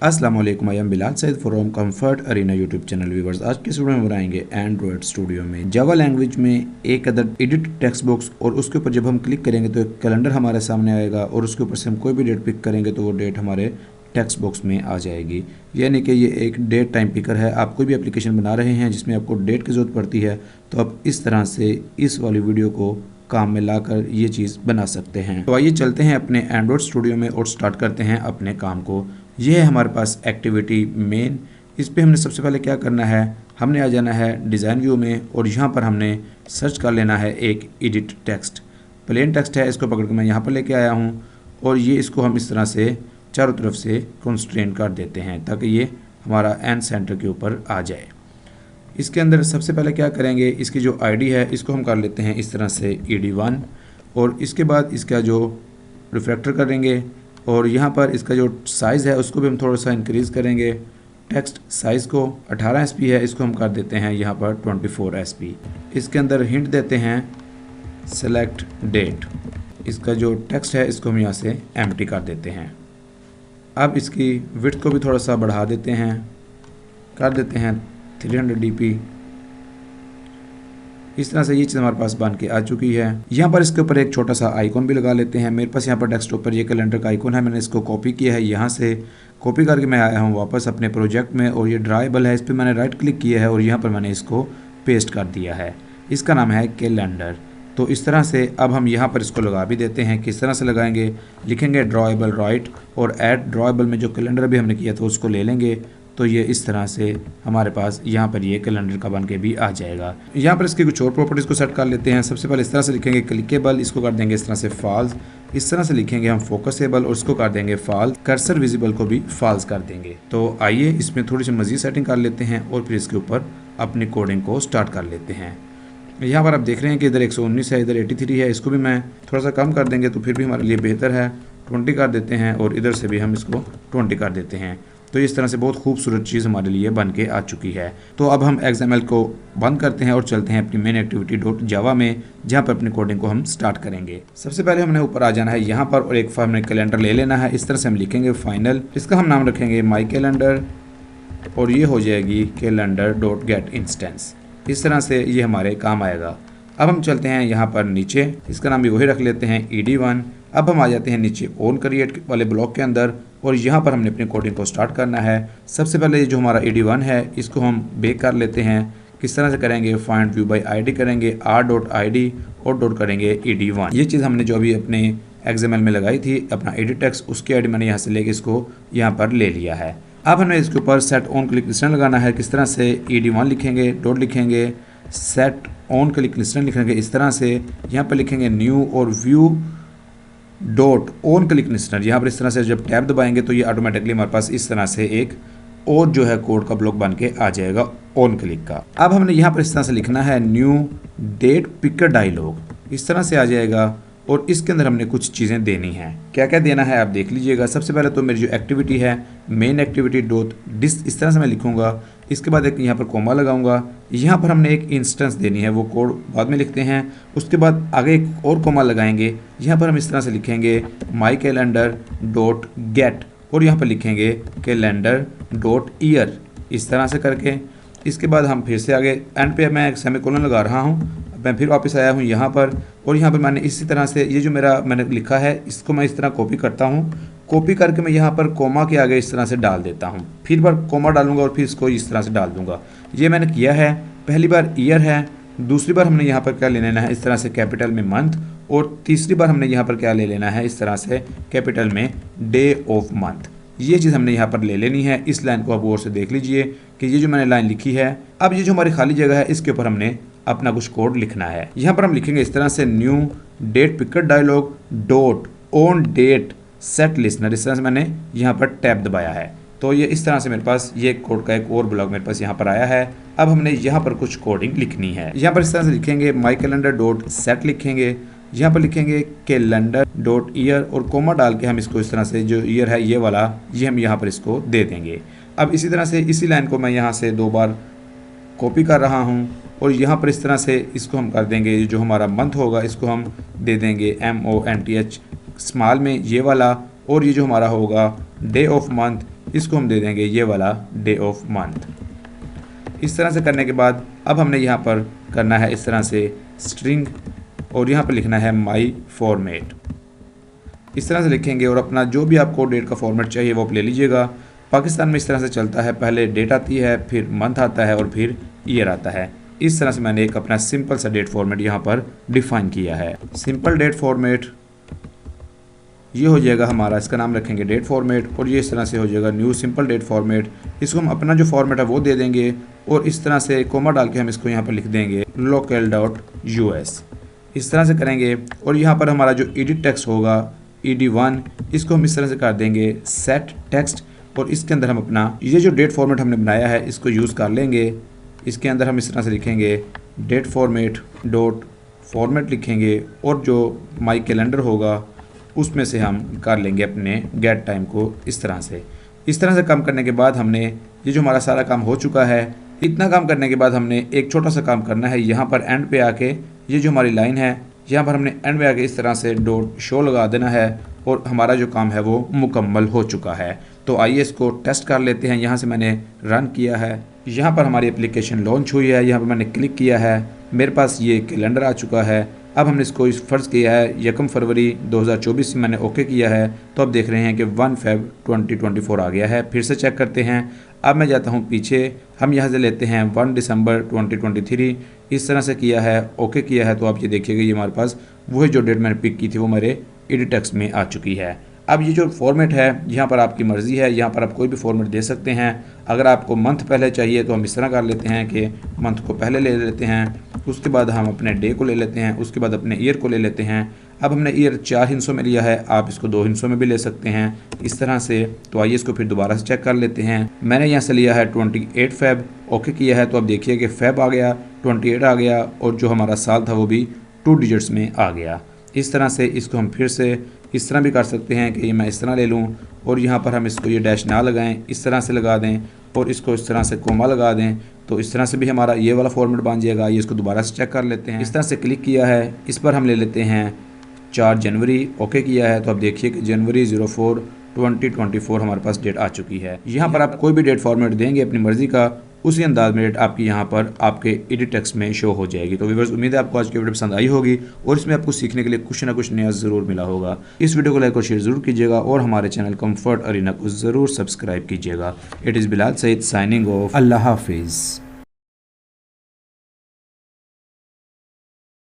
अस्सलाम वालेकुम, I am Bilal Saeed from comfort arena YouTube channel viewers. आज के स्टूडियो में बनाएंगे एंड्रॉयड स्टूडियो में जावा लैंग्वेज में एक अदर एडिट टेक्स्ट बॉक्स, और उसके ऊपर जब हम क्लिक करेंगे तो एक कैलेंडर हमारे सामने आएगा और उसके ऊपर से हम कोई भी डेट पिक करेंगे तो वो डेट हमारे टेक्स्ट बॉक्स में आ जाएगी। यानी कि ये एक डेट टाइम पिकर है। आप कोई भी एप्लीकेशन बना रहे हैं जिसमें आपको डेट की ज़रूरत पड़ती है तो आप इस तरह से इस वाली वीडियो को काम में लाकर ये चीज़ बना सकते हैं। तो आइए चलते हैं अपने एंड्रॉयड स्टूडियो में और स्टार्ट करते हैं अपने काम को। ये है हमारे पास एक्टिविटी मेन। इस पे हमने सबसे पहले क्या करना है, हमने आ जाना है डिज़ाइन व्यू में और यहाँ पर हमने सर्च कर लेना है एक एडिट टेक्स्ट। प्लेन टेक्स्ट है, इसको पकड़ के मैं यहाँ पर लेके आया हूँ और ये इसको हम इस तरह से चारों तरफ से कंस्ट्रेन कर देते हैं ताकि ये हमारा एंड सेंटर के ऊपर आ जाए। इसके अंदर सबसे पहले क्या करेंगे, इसकी जो आईडी है इसको हम कर लेते हैं इस तरह से ED1, और इसके बाद इसका जो रिफ्रैक्टर करेंगे और यहाँ पर इसका जो साइज़ है उसको भी हम थोड़ा सा इंक्रीज़ करेंगे। टेक्स्ट साइज़ को 18 SP है, इसको हम कर देते हैं यहाँ पर 24 SP। इसके अंदर हिंट देते हैं सेलेक्ट डेट। इसका जो टेक्स्ट है इसको हम यहाँ से एम्प्टी कर देते हैं। अब इसकी विड्थ को भी थोड़ा सा बढ़ा देते हैं, कर देते हैं 300 dp। इस तरह से ये चीज़ हमारे पास बन के आ चुकी है। यहाँ पर इसके ऊपर एक छोटा सा आइकॉन भी लगा लेते हैं। मेरे पास यहाँ पर डेस्कटॉप पर ये कैलेंडर का आइकॉन है, मैंने इसको कॉपी किया है। यहाँ से कॉपी करके मैं आया हूँ वापस अपने प्रोजेक्ट में और ये ड्राइबल है, इस पर मैंने राइट क्लिक किया है और यहाँ पर मैंने इसको पेस्ट कर दिया है। इसका नाम है कैलेंडर। तो इस तरह से अब हम यहाँ पर इसको लगा भी देते हैं। किस तरह से लगाएंगे, लिखेंगे ड्राइबल राइट और ऐड ड्राइबल में जो कैलेंडर भी हमने किया था उसको ले लेंगे। तो ये इस तरह से हमारे पास यहाँ पर ये कैलेंडर का बन के भी आ जाएगा। यहाँ पर इसकी कुछ और प्रॉपर्टीज़ को सेट कर लेते हैं। सबसे पहले इस तरह से लिखेंगे क्लिकेबल, इसको कर देंगे इस तरह से फॉल्स। इस तरह से लिखेंगे हम फोकसेबल और इसको कर देंगे फॉल्स। कर्सर विजिबल को भी फॉल्स कर देंगे। तो आइए इसमें थोड़ी सी मज़ीद सेटिंग कर लेते हैं और फिर इसके ऊपर अपनी कोडिंग को स्टार्ट कर लेते हैं। यहाँ पर आप देख रहे हैं कि इधर 119 है, इधर 83 है। इसको भी मैं थोड़ा सा कम कर देंगे तो फिर भी हमारे लिए बेहतर है। 20 कर देते हैं और इधर से भी हम इसको 20 कर देते हैं। तो इस तरह से बहुत खूबसूरत चीज़ हमारे लिए बन के आ चुकी है। तो अब हम XML को बंद करते हैं और चलते हैं अपनी मेन एक्टिविटी .java में, जहाँ पर अपनी कोडिंग को हम स्टार्ट करेंगे। सबसे पहले हमने ऊपर आ जाना है यहाँ पर और एक हमने कैलेंडर ले लेना है। इस तरह से हम लिखेंगे फाइनल, इसका हम नाम रखेंगे माई कैलेंडर और ये हो जाएगी calendar.getInstance। इस तरह से ये हमारे काम आएगा। अब हम चलते हैं यहाँ पर नीचे, इसका नाम भी वही रख लेते हैं ED1। अब हम आ जाते हैं नीचे ओन क्रिएट वाले ब्लॉक के अंदर और यहाँ पर हमने अपनी कोडिंग को स्टार्ट करना है। सबसे पहले जो हमारा ED1 है इसको हम बेक कर लेते हैं। किस तरह से करेंगे, फाइंड व्यू बाय ID करेंगे r.id और डॉट करेंगे ED1। ये चीज़ हमने जो अभी अपने XML में लगाई थी अपना एडिट टेक्स्ट, उसकी ID मैंने यहाँ से लेके इसको यहाँ पर ले लिया है। अब हमें इसके ऊपर सेट ऑन क्लिक लिस्टन लगाना है। किस तरह से, ED1 लिखेंगे, डॉट लिखेंगे, सेट ऑन क्लिक लिस्टन लिखेंगे इस तरह से। यहाँ पर लिखेंगे न्यू और view dot on click listener. यहाँ पर इस तरह से जब टैब दबाएंगे तो ये ऑटोमेटिकली हमारे पास इस तरह से एक और जो है कोड का ब्लॉक बन के आ जाएगा ऑन क्लिक का। अब हमने यहाँ पर इस तरह से लिखना है न्यू डेट पिकर डायलॉग, इस तरह से आ जाएगा और इसके अंदर हमने कुछ चीज़ें देनी हैं। क्या क्या देना है आप देख लीजिएगा। सबसे पहले तो मेरी जो एक्टिविटी है मेन एक्टिविटी डॉट डिस, इस तरह से मैं लिखूंगा। इसके बाद एक यहाँ पर कोमा लगाऊंगा। यहाँ पर हमने एक इंस्टेंस देनी है, वो कोड बाद में लिखते हैं। उसके बाद आगे एक और कोमा लगाएंगे। यहाँ पर हम इस तरह से लिखेंगे माई कैलेंडर डॉट गेट और यहाँ पर लिखेंगे कैलेंडर डॉट ईयर, इस तरह से करके। इसके बाद हम फिर से आगे एंड पे मैं एक सेमीकोलन लगा रहा हूँ। मैं फिर वापस आया हूँ यहाँ पर और यहाँ पर मैंने इसी तरह से ये जो मैंने लिखा है इसको मैं इस तरह कॉपी करता हूँ। कॉपी करके मैं यहाँ पर कोमा के आगे इस तरह से डाल देता हूँ। फिर बार कोमा डालूंगा और फिर इसको इस तरह से डाल दूंगा। ये मैंने किया है। पहली बार ईयर है, दूसरी बार हमने यहाँ पर क्या ले लेना है इस तरह से कैपिटल में मंथ, और तीसरी बार हमने यहाँ पर क्या ले लेना है इस तरह से कैपिटल में डे ऑफ मंथ। ये चीज़ हमने यहाँ पर ले लेनी है। इस लाइन को आप गौर से देख लीजिए कि ये जो मैंने लाइन लिखी है, अब ये जो हमारी खाली जगह है इसके ऊपर हमने अपना कुछ कोड लिखना है। यहाँ पर हम लिखेंगे इस तरह से new date picker dialog dot on date set listener. इस तरह से मैंने यहाँ पर टैब दबाया है। तो ये इस तरह से मेरे पास ये कोड का एक और ब्लॉक मेरे पास यहाँ पर आया है। अब हमने यहाँ पर कुछ कोडिंग लिखनी है। यहाँ पर इस तरह से लिखेंगे माई कैलेंडर डॉट सेट लिखेंगे, यहाँ पर लिखेंगे कैलेंडर डॉट ईयर और कोमा डाल के हम इसको इस तरह से जो ईयर है ये वाला, ये हम यहाँ पर इसको दे देंगे। अब इसी तरह से इसी लाइन को मैं यहाँ से 2 बार कॉपी कर रहा हूँ और यहाँ पर इस तरह से इसको हम कर देंगे, जो हमारा मंथ होगा इसको हम दे देंगे MONTH स्मॉल में ये वाला, और ये जो हमारा होगा डे ऑफ मंथ इसको हम दे देंगे ये वाला डे ऑफ मंथ। इस तरह से करने के बाद अब हमने यहाँ पर करना है इस तरह से स्ट्रिंग और यहाँ पर लिखना है माई फॉर्मेट। इस तरह से लिखेंगे और अपना जो भी आपको डेट का फॉर्मेट चाहिए वो आप ले लीजिएगा। पाकिस्तान में इस तरह से चलता है, पहले डेट आती है, फिर मंथ आता है और फिर ईयर आता है। इस तरह से मैंने एक अपना सिंपल सा डेट फॉर्मेट यहाँ पर डिफाइन किया है। सिंपल डेट फॉर्मेट ये हो जाएगा हमारा, इसका नाम रखेंगे डेट फॉर्मेट और ये इस तरह से हो जाएगा न्यू सिंपल डेट फॉर्मेट। इसको हम अपना जो फॉर्मेट है वो दे देंगे और इस तरह से कोमा डाल के हम इसको यहाँ पर लिख देंगे local.us। इस तरह से करेंगे और यहाँ पर हमारा जो एडिट टेक्स्ट होगा ED1 इसको हम इस तरह से कर देंगे सेट टेक्स्ट और इसके अंदर हम अपना ये जो डेट फॉर्मेट हमने बनाया है इसको यूज़ कर लेंगे। इसके अंदर हम इस तरह से लिखेंगे डेट फॉर्मेट डॉट फॉर्मेट लिखेंगे और जो माई कैलेंडर होगा उसमें से हम कर लेंगे अपने गेट टाइम को इस तरह से। इस तरह से काम करने के बाद हमने ये जो हमारा सारा काम हो चुका है, इतना काम करने के बाद हमने एक छोटा सा काम करना है। यहाँ पर एंड पे आके ये जो हमारी लाइन है यहाँ पर हमने एंड में आके इस तरह से डॉट शो लगा देना है और हमारा जो काम है वो मुकम्मल हो चुका है। तो आइए इसको टेस्ट कर लेते हैं। यहाँ से मैंने रन किया है, यहाँ पर हमारी एप्लीकेशन लॉन्च हुई है, यहाँ पर मैंने क्लिक किया है, मेरे पास ये कैलेंडर आ चुका है। अब हमने इसको इस फ़र्ज़ किया है 1 फरवरी 2024 मैंने ओके किया है, तो अब देख रहे हैं कि 1 फेब 2024 आ गया है। फिर से चेक करते हैं। अब मैं जाता हूँ पीछे, हम यहाँ से लेते हैं 1 दिसंबर 2023, इस तरह से किया है, ओके किया है। तो आप ये देखिएगा ये हमारे पास वही जो डेट मैंने पिक की थी वो मेरे एडिट टेक्स्ट में आ चुकी है। अब ये जो फॉर्मेट है यहाँ पर आपकी मर्ज़ी है, यहाँ पर आप कोई भी फॉर्मेट दे सकते हैं। अगर आपको मंथ पहले चाहिए तो हम इस तरह कर लेते हैं कि मंथ को पहले ले लेते हैं, उसके बाद हम अपने डे को ले लेते हैं, उसके बाद अपने ईयर को ले लेते हैं। अब हमने ईयर 4 हिस्सों में लिया है, आप इसको 2 हिस्सों में भी ले सकते हैं इस तरह से। तो आइए इसको फिर दोबारा से चेक कर लेते हैं। मैंने यहाँ से लिया है 28 फेब, ओके किया है। तो अब देखिए कि फेब आ गया, 28 आ गया और जो हमारा साल था वो भी 2 डिजिट्स में आ गया। इस तरह से इसको हम फिर से इस तरह भी कर सकते हैं कि मैं इस तरह ले लूँ और यहाँ पर हम इसको ये डैश ना लगाएं, इस तरह से लगा दें और इसको इस तरह से कोमा लगा दें। तो इस तरह से भी हमारा ये वाला फॉर्मेट बन जाएगा। ये इसको दोबारा से चेक कर लेते हैं। इस तरह से क्लिक किया है, इस पर हम ले लेते हैं 4 जनवरी, ओके किया है। तो अब देखिए कि जनवरी 04 2024 हमारे पास डेट आ चुकी है। यहाँ पर आप कोई भी डेट फॉर्मेट देंगे अपनी मर्ज़ी का, उसी अंदाज में डेट आपकी यहाँ पर आपके एडिट टेक्स्ट में शो हो जाएगी। तो व्यूअर्स उम्मीद है आपको आज की वीडियो पसंद आई होगी और इसमें आपको सीखने के लिए कुछ ना कुछ नया ज़रूर मिला होगा। इस वीडियो को लाइक और शेयर ज़रूर कीजिएगा और हमारे चैनल कंफर्ट अरीना को ज़रूर सब्सक्राइब कीजिएगा। It is Bilal Saeed signing off. Allah हाफिज़।